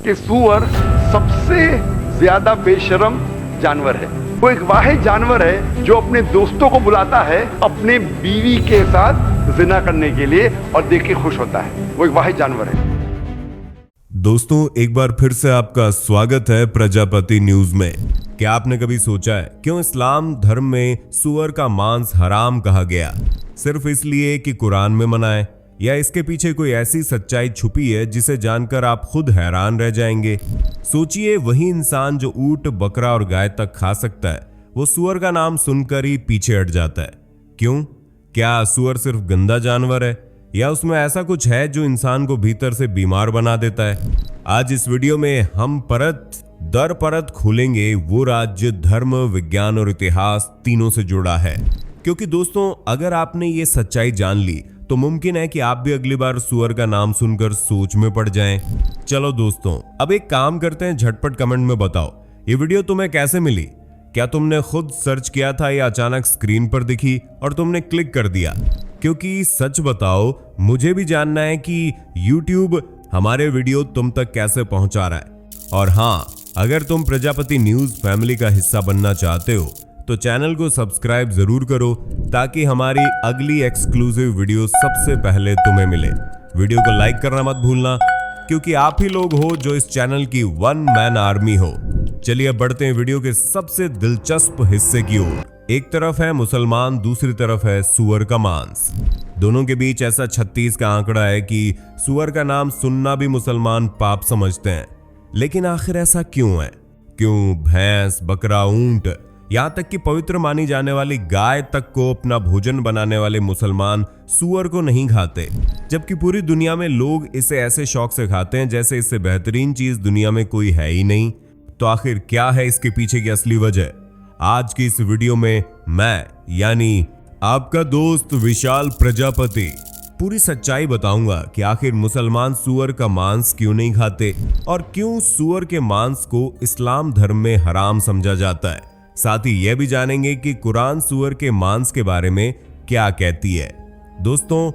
कि सुअर सबसे ज्यादा बेशरम जानवर है। वो एक वाहिद जानवर है जो अपने दोस्तों को बुलाता है अपने बीवी के साथ जिना करने के लिए और देख के खुश होता है। वो एक वाहिद जानवर है। दोस्तों, एक बार फिर से आपका स्वागत है प्रजापति न्यूज में। क्या आपने कभी सोचा है क्यों इस्लाम धर्म में सुअर का मांस हराम कहा गया? सिर्फ इसलिए कि कुरान में मना है, या इसके पीछे कोई ऐसी सच्चाई छुपी है जिसे जानकर आप खुद हैरान रह जाएंगे? सोचिए, वही इंसान जो ऊंट, बकरा और गाय तक खा सकता है, वो सुअर का नाम सुनकर ही पीछे हट जाता है। क्यों? क्या सुअर सिर्फ गंदा जानवर है, या उसमें ऐसा कुछ है जो इंसान को भीतर से बीमार बना देता है? आज इस वीडियो में हम परत दर परत खोलेंगे वो राज्य, धर्म, विज्ञान और इतिहास तीनों से जुड़ा है। क्योंकि दोस्तों, अगर आपने ये सच्चाई जान ली तो मुमकिन है कि आप भी अगली बार सुअर का नाम सुनकर सोच में पड़ जाएं। चलो दोस्तों, अब एक काम करते हैं, झटपट कमेंट में बताओ ये वीडियो तुम्हें कैसे मिली। क्या तुमने खुद सर्च किया था या अचानक स्क्रीन पर दिखी और तुमने क्लिक कर दिया? क्योंकि सच बताओ, मुझे भी जानना है कि YouTube हमारे वीडियो तुम तक कैसे पहुंचा रहा है। और हाँ, अगर तुम प्रजापति न्यूज फैमिली का हिस्सा बनना चाहते हो तो चैनल को सब्सक्राइब जरूर करो ताकि हमारी अगली एक्सक्लूसिव वीडियो सबसे पहले तुम्हें मिले। वीडियो को लाइक करना मत भूलना, क्योंकि आप ही लोग हो जो इस चैनल की वन मैन आर्मी हो। चलिए अब बढ़ते हैं वीडियो के सबसे दिलचस्प हिस्से की ओर। एक तरफ है मुसलमान, दूसरी तरफ है सुअर का मांस। दोनों के बीच ऐसा 36 का आंकड़ा है कि सुअर का नाम सुनना भी मुसलमान पाप समझते हैं। लेकिन आखिर ऐसा क्यों है? क्यों भैंस, बकरा, ऊंट, यहाँ तक कि पवित्र मानी जाने वाली गाय तक को अपना भोजन बनाने वाले मुसलमान सुअर को नहीं खाते, जबकि पूरी दुनिया में लोग इसे ऐसे शौक से खाते हैं जैसे इससे बेहतरीन चीज दुनिया में कोई है ही नहीं। तो आखिर क्या है इसके पीछे की असली वजह? आज की इस वीडियो में मैं, यानी आपका दोस्त विशाल प्रजापति, पूरी सच्चाई बताऊंगा कि आखिर मुसलमान सुअर का मांस क्यों नहीं खाते और क्यों सुअर के मांस को इस्लाम धर्म में हराम समझा जाता है। साथ ही यह भी जानेंगे कि कुरान सुअर के मांस के बारे में क्या कहती है। दोस्तों,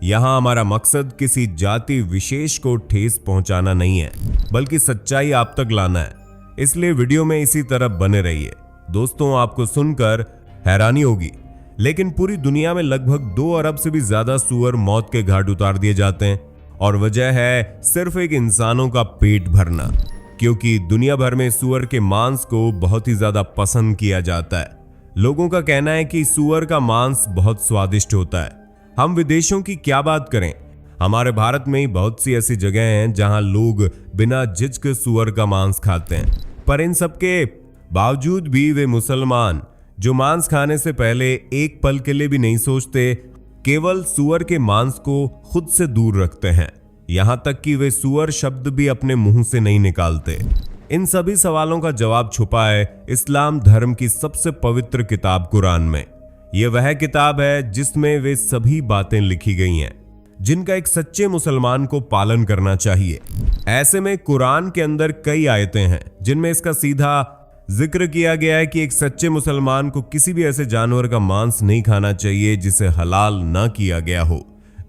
यहां हमारा मकसद किसी जाति विशेष को ठेस पहुंचाना नहीं है, बल्कि सच्चाई आप तक लाना है। इसलिए वीडियो में इसी तरह बने रहिए। दोस्तों, आपको सुनकर हैरानी होगी, लेकिन पूरी दुनिया में लगभग 2 अरब से भी ज्यादा सुअर मौत के घाट उतार दिए जाते हैं, और वजह है सिर्फ एक इंसानों का पेट भरना। क्योंकि दुनिया भर में सुअर के मांस को बहुत ही ज्यादा पसंद किया जाता है। लोगों का कहना है कि सुअर का मांस बहुत स्वादिष्ट होता है। हम विदेशों की क्या बात करें, हमारे भारत में ही बहुत सी ऐसी जगह हैं जहां लोग बिना झिझक सुअर का मांस खाते हैं। पर इन सब के बावजूद भी वे मुसलमान, जो मांस खाने से पहले एक पल के लिए भी नहीं सोचते, केवल सुअर के मांस को खुद से दूर रखते हैं। यहां तक कि वे सुअर शब्द भी अपने मुंह से नहीं निकालते। इन सभी सवालों का जवाब छुपा है इस्लाम धर्म की सबसे पवित्र किताब कुरान में। यह वह किताब है जिसमें वे सभी बातें लिखी गई हैं जिनका एक सच्चे मुसलमान को पालन करना चाहिए। ऐसे में कुरान के अंदर कई आयतें हैं जिनमें इसका सीधा जिक्र किया गया है कि एक सच्चे मुसलमान को किसी भी ऐसे जानवर का मांस नहीं खाना चाहिए जिसे हलाल ना किया गया हो।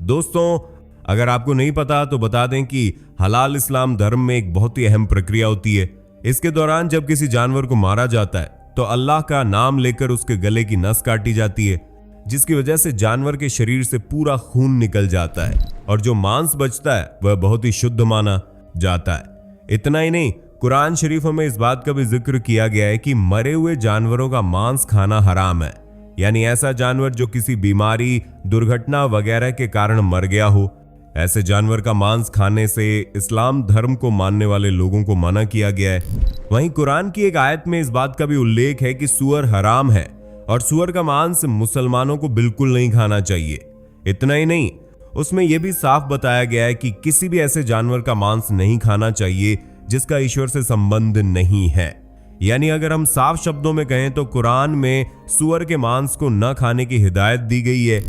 दोस्तों, अगर आपको नहीं पता तो बता दें कि हलाल इस्लाम धर्म में एक बहुत ही अहम प्रक्रिया होती है। इसके दौरान जब किसी जानवर को मारा जाता है तो अल्लाह का नाम लेकर उसके गले की नस काटी जाती है, जिसकी वजह से जानवर के शरीर से पूरा खून निकल जाता है और जो मांस बचता है वह बहुत ही शुद्ध माना जाता है। इतना ही नहीं, कुरान शरीफों में इस बात का भी जिक्र किया गया है कि मरे हुए जानवरों का मांस खाना हराम है। यानी ऐसा जानवर जो किसी बीमारी, दुर्घटना वगैरह के कारण मर गया हो, ऐसे जानवर का मांस खाने से इस्लाम धर्म को मानने वाले लोगों को मना किया गया है। वहीं कुरान की एक आयत में इस बात का भी उल्लेख है कि सुअर हराम है और सुअर का मांस मुसलमानों को बिल्कुल नहीं खाना चाहिए। इतना ही नहीं, उसमें यह भी साफ बताया गया है कि किसी भी ऐसे जानवर का मांस नहीं खाना चाहिए जिसका ईश्वर से संबंध नहीं है। यानी अगर हम साफ शब्दों में कहें तो कुरान में सुअर के मांस को न खाने की हिदायत दी गई है,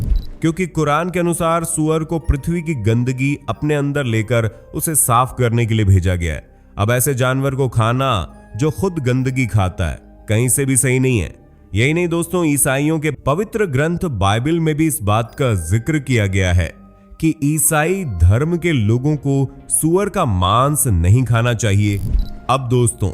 क्योंकि कुरान के अनुसार सुअर को पृथ्वी की गंदगी अपने अंदर लेकर उसे साफ करने के लिए भेजा गया है। अब ऐसे जानवर को खाना जो खुद गंदगी खाता है कहीं से भी सही नहीं है। यही नहीं दोस्तों, ईसाइयों के पवित्र ग्रंथ बाइबल में भी इस बात का जिक्र किया गया है कि ईसाई धर्म के लोगों को सूअर का मांस नहीं खाना चाहिए। अब दोस्तों,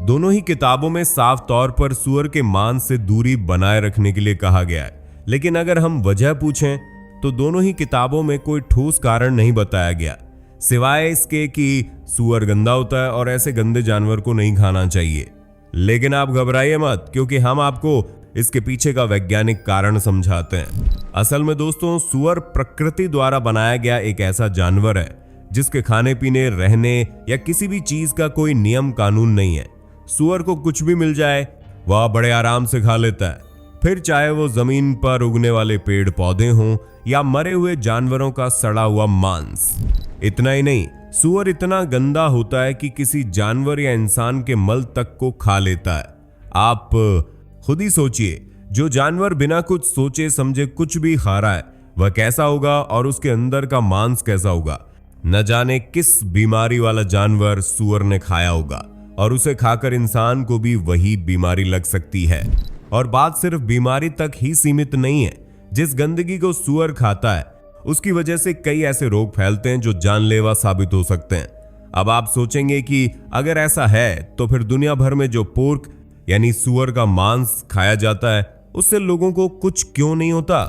दोनों ही किताबों में साफ तौर पर सूअर के मांस से दूरी बनाए रखने के लिए कहा गया है, लेकिन अगर हम वजह पूछें तो दोनों ही किताबों में कोई ठोस कारण नहीं बताया गया, सिवाय इसके कि सूअर गंदा होता है और ऐसे गंदे जानवर को नहीं खाना चाहिए। लेकिन आप घबराइए मत, क्योंकि हम आपको इसके पीछे का वैज्ञानिक कारण समझाते हैं। असल में दोस्तों, सूअर प्रकृति द्वारा बनाया गया एक ऐसा जानवर है जिसके खाने पीने, रहने या किसी भी चीज का कोई नियम कानून नहीं है। सूअर को कुछ भी मिल जाए वह बड़े आराम से खा लेता है, फिर चाहे वो जमीन पर उगने वाले पेड़ पौधे हों या मरे हुए जानवरों का सड़ा हुआ मांस। इतना ही नहीं, सूअर इतना गंदा होता है कि किसी जानवर या इंसान के मल तक को खा लेता है। आप खुद ही सोचिए, जो जानवर बिना कुछ सोचे समझे कुछ भी खा रहा है वह कैसा होगा और उसके अंदर का मांस कैसा होगा। न जाने किस बीमारी वाला जानवर सूअर ने खाया होगा और उसे खाकर इंसान को भी वही बीमारी लग सकती है। और बात सिर्फ बीमारी तक ही सीमित नहीं है। जिस गंदगी को सूअर खाता है उसकी वजह से कई ऐसे रोग फैलते हैं जो जानलेवा साबित हो सकते हैं। अब आप सोचेंगे कि अगर ऐसा है तो फिर दुनिया भर में जो पोर्क यानी सूअर का मांस खाया जाता है उससे लोगों को कुछ क्यों नहीं होता।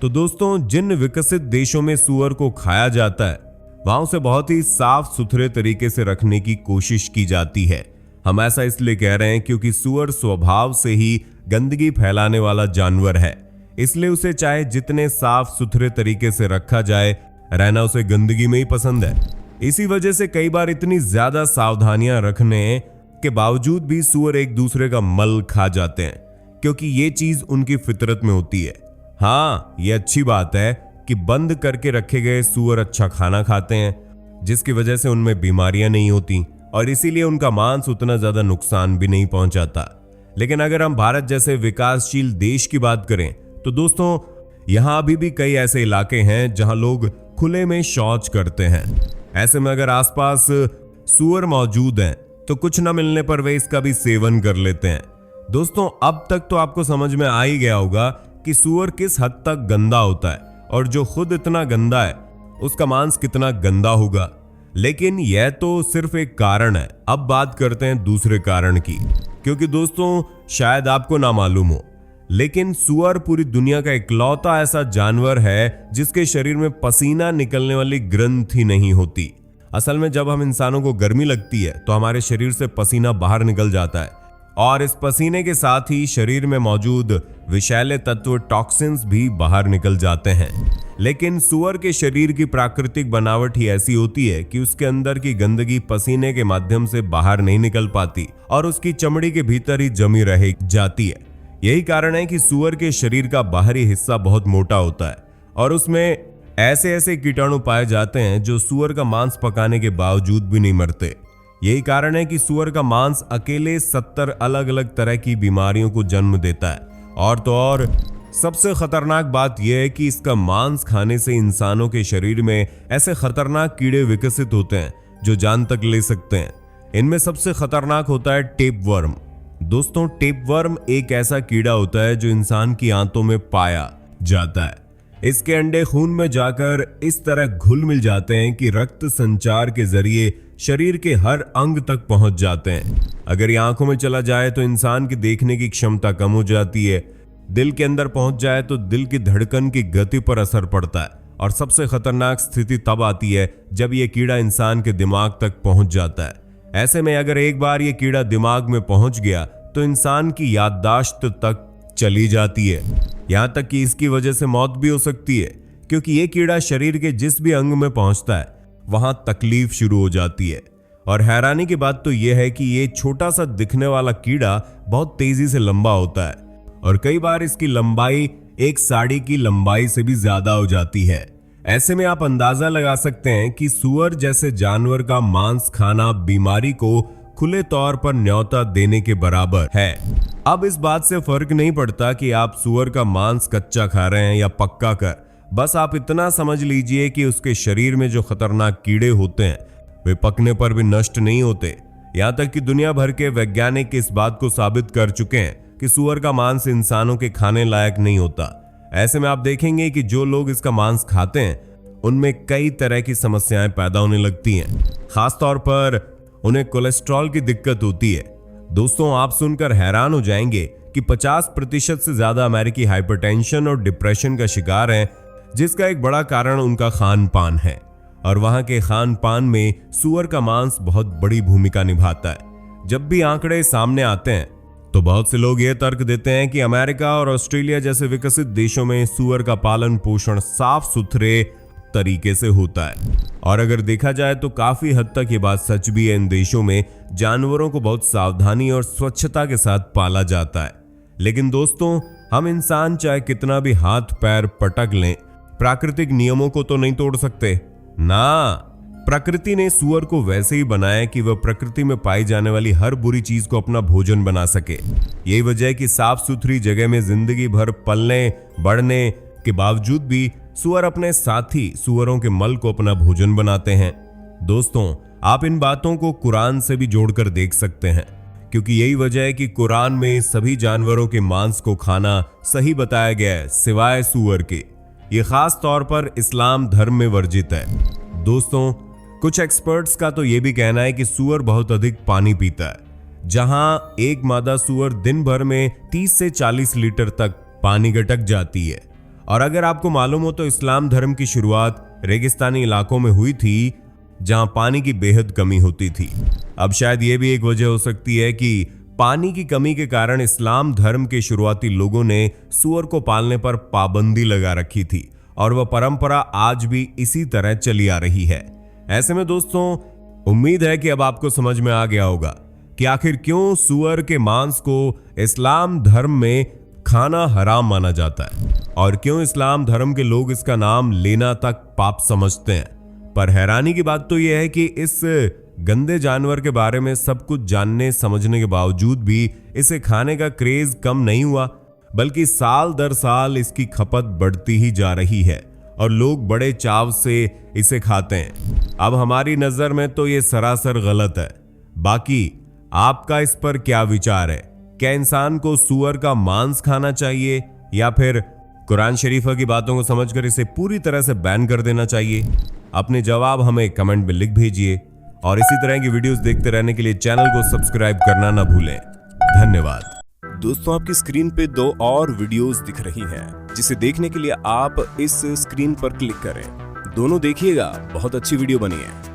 तो दोस्तों, जिन विकसित देशों में सूअर को खाया जाता है वहां उसे बहुत ही साफ सुथरे तरीके से रखने की कोशिश की जाती है। हम ऐसा इसलिए कह रहे हैं क्योंकि सूअर स्वभाव से ही गंदगी फैलाने वाला जानवर है, इसलिए उसे चाहे जितने साफ सुथरे तरीके से रखा जाए, रहना उसे गंदगी में ही पसंद है। इसी वजह से कई बार इतनी ज्यादा सावधानियां रखने के बावजूद भी सूअर एक दूसरे का मल खा जाते हैं, क्योंकि ये चीज उनकी फितरत में होती है। हाँ, ये अच्छी बात है कि बंद करके रखे गए सूअर अच्छा खाना खाते हैं, जिसकी वजह से उनमें बीमारियां नहीं होती और इसीलिए उनका मांस उतना ज्यादा नुकसान भी नहीं पहुंचाता। लेकिन अगर हम भारत जैसे विकासशील देश की बात करें तो दोस्तों, यहां अभी भी कई ऐसे इलाके हैं जहां लोग खुले में शौच करते हैं। ऐसे में अगर आसपास सूअर मौजूद हैं तो कुछ न मिलने पर वे इसका भी सेवन कर लेते हैं। दोस्तों, अब तक तो आपको समझ में आ ही गया होगा कि सूअर किस हद तक गंदा होता है और जो खुद इतना गंदा है उसका मांस कितना गंदा होगा। लेकिन यह तो सिर्फ एक कारण है। अब बात करते हैं दूसरे कारण की, क्योंकि दोस्तों शायद आपको ना मालूम हो, लेकिन सूअर पूरी दुनिया का इकलौता ऐसा जानवर है जिसके शरीर में पसीना निकलने वाली ग्रंथि नहीं होती। असल में जब हम इंसानों को गर्मी लगती है तो हमारे शरीर से पसीना बाहर निकल जाता है और इस पसीने के साथ ही शरीर में मौजूद विषैले तत्व टॉक्सिन्स भी बाहर निकल जाते हैं। लेकिन सूअर के शरीर की प्राकृतिक बनावट ही ऐसी होती है कि उसके अंदर की गंदगी पसीने के माध्यम से बाहर नहीं निकल पाती और उसकी चमड़ी के भीतर ही जमी रह जाती है। यही कारण है कि सूअर के शरीर का बाहरी हिस्सा बहुत मोटा होता है और उसमें ऐसे ऐसे कीटाणु पाए जाते हैं जो सूअर का मांस पकाने के बावजूद भी नहीं मरते। यही कारण है कि सूअर का मांस अकेले 70 अलग अलग तरह की बीमारियों को जन्म देता है। और तो और सबसे खतरनाक बात यह है कि इसका मांस खाने से इंसानों के शरीर में ऐसे खतरनाक कीड़े विकसित होते हैं जो जान तक ले सकते हैं। इनमें सबसे खतरनाक होता है टेपवर्म। दोस्तों, टेपवर्म एक ऐसा कीड़ा होता है जो इंसान की आंतों में पाया जाता है। इसके अंडे खून में जाकर इस तरह घुल मिल जाते हैं कि रक्त संचार के जरिए शरीर के हर अंग तक पहुंच जाते हैं। अगर ये आंखों में चला जाए तो इंसान की देखने की क्षमता कम हो जाती है। दिल के अंदर पहुंच जाए तो दिल की धड़कन की गति पर असर पड़ता है और सबसे खतरनाक स्थिति तब आती है जब यह कीड़ा इंसान के दिमाग तक पहुंच जाता है। ऐसे में अगर एक बार ये कीड़ा दिमाग में पहुंच गया तो इंसान की याददाश्त तक चली जाती है, यहां तक कि इसकी वजह से मौत भी हो सकती है, क्योंकि ये कीड़ा शरीर के जिस भी अंग में पहुंचता है वहां तकलीफ शुरू हो जाती है। और हैरानी की बात तो यह है कि ये छोटा सा दिखने वाला कीड़ा बहुत तेजी से लंबा होता है और कई बार इसकी लंबाई एक साड़ी की लंबाई से भी ज्यादा हो जाती है। ऐसे में आप अंदाजा लगा सकते हैं कि सूअर जैसे जानवर का मांस खाना बीमारी को खुले तौर पर न्योता देने के बराबर है। अब इस बात से फर्क नहीं पड़ता कि आप सूअर का मांस कच्चा खा रहे हैं या पक्का कर, बस आप इतना समझ लीजिए कि उसके शरीर में जो खतरनाक कीड़े होते हैं वे पकने पर भी नष्ट नहीं होते। यहाँ तक कि दुनिया भर के वैज्ञानिक इस बात को साबित कर चुके हैं कि सूअर का मांस इंसानों के खाने लायक नहीं होता। ऐसे में आप देखेंगे कि जो लोग इसका मांस खाते हैं उनमें कई तरह की समस्याएं पैदा होने लगती हैं। खासतौर पर उन्हें कोलेस्ट्रॉल की दिक्कत होती है। दोस्तों, आप सुनकर हैरान हो जाएंगे कि 50% से ज्यादा अमेरिकी हाइपरटेंशन और डिप्रेशन का शिकार हैं, जिसका एक बड़ा कारण उनका खान पान है। और वहां के खान पान में सूअर का मांस बहुत बड़ी भूमिका निभाता है। जब भी आंकड़े सामने आते हैं तो बहुत से लोग ये तर्क देते हैं कि अमेरिका और ऑस्ट्रेलिया जैसे विकसित देशों में सूअर का पालन पोषण साफ सुथरे तरीके से होता है। और अगर देखा जाए तो काफी हद तक ये बात सच भी है। इन देशों में जानवरों को बहुत सावधानी और स्वच्छता के साथ पाला जाता है। लेकिन दोस्तों, हम इंसान चाहे कितना भी हाथ पैर पटक लें, प्राकृतिक नियमों को तो नहीं तोड़ सकते ना। प्रकृति ने सूअर को वैसे ही बनाया कि वह प्रकृति में पाई जाने वाली हर बुरी चीज को अपना भोजन बना सके। यही वजह है कि साफ सुथरी जगह में जिंदगी भर पलने बढ़ने के बावजूद भी सूअर अपने साथी सूअरों के मल को अपना भोजन बनाते हैं। दोस्तों, आप इन बातों को कुरान से भी जोड़कर देख सकते हैं, क्योंकि यही वजह है कि कुरान में सभी जानवरों के मांस को खाना सही बताया गया है, सिवाय सूअर के। ये खास तौर पर इस्लाम धर्म में वर्जित है। दोस्तों, कुछ एक्सपर्ट्स का तो ये भी कहना है कि सूअर बहुत अधिक पानी पीता है। जहां एक मादा सूअर दिन भर में 30 से 40 लीटर तक पानी गटक जाती है। और अगर आपको मालूम हो तो इस्लाम धर्म की शुरुआत रेगिस्तानी इलाकों में हुई थी, जहां पानी की बेहद कमी होती थी। अब शायद यह भी एक वजह हो सकती है कि पानी की कमी के कारण इस्लाम धर्म के शुरुआती लोगों ने सूअर को पालने पर पाबंदी लगा रखी थी, और वह परंपरा आज भी इसी तरह चली आ रही है। ऐसे में दोस्तों, उम्मीद है कि अब आपको समझ में आ गया होगा कि आखिर क्यों सूअर के मांस को इस्लाम धर्म में खाना हराम माना जाता है, और क्यों इस्लाम धर्म के लोग इसका नाम लेना तक पाप समझते हैं। पर हैरानी की बात तो यह है कि इस गंदे जानवर के बारे में सब कुछ जानने समझने के बावजूद भी इसे खाने का क्रेज कम नहीं हुआ, बल्कि साल दर साल इसकी खपत बढ़ती ही जा रही है और लोग बड़े चाव से इसे खाते हैं। अब हमारी नजर में तो ये सरासर गलत है। बाकी आपका इस पर क्या विचार है? क्या इंसान को सूअर का मांस खाना चाहिए, या फिर कुरान शरीफा की बातों को समझकर इसे पूरी तरह से बैन कर देना चाहिए? अपने जवाब हमें कमेंट में लिख भेजिए, और इसी तरह की वीडियोस देखते रहने के लिए चैनल को सब्सक्राइब करना ना भूलें। धन्यवाद। दोस्तों, आपकी स्क्रीन पे 2 और वीडियोस दिख रही हैं, जिसे देखने के लिए आप इस स्क्रीन पर क्लिक करें। दोनों देखिएगा, बहुत अच्छी वीडियो बनी है।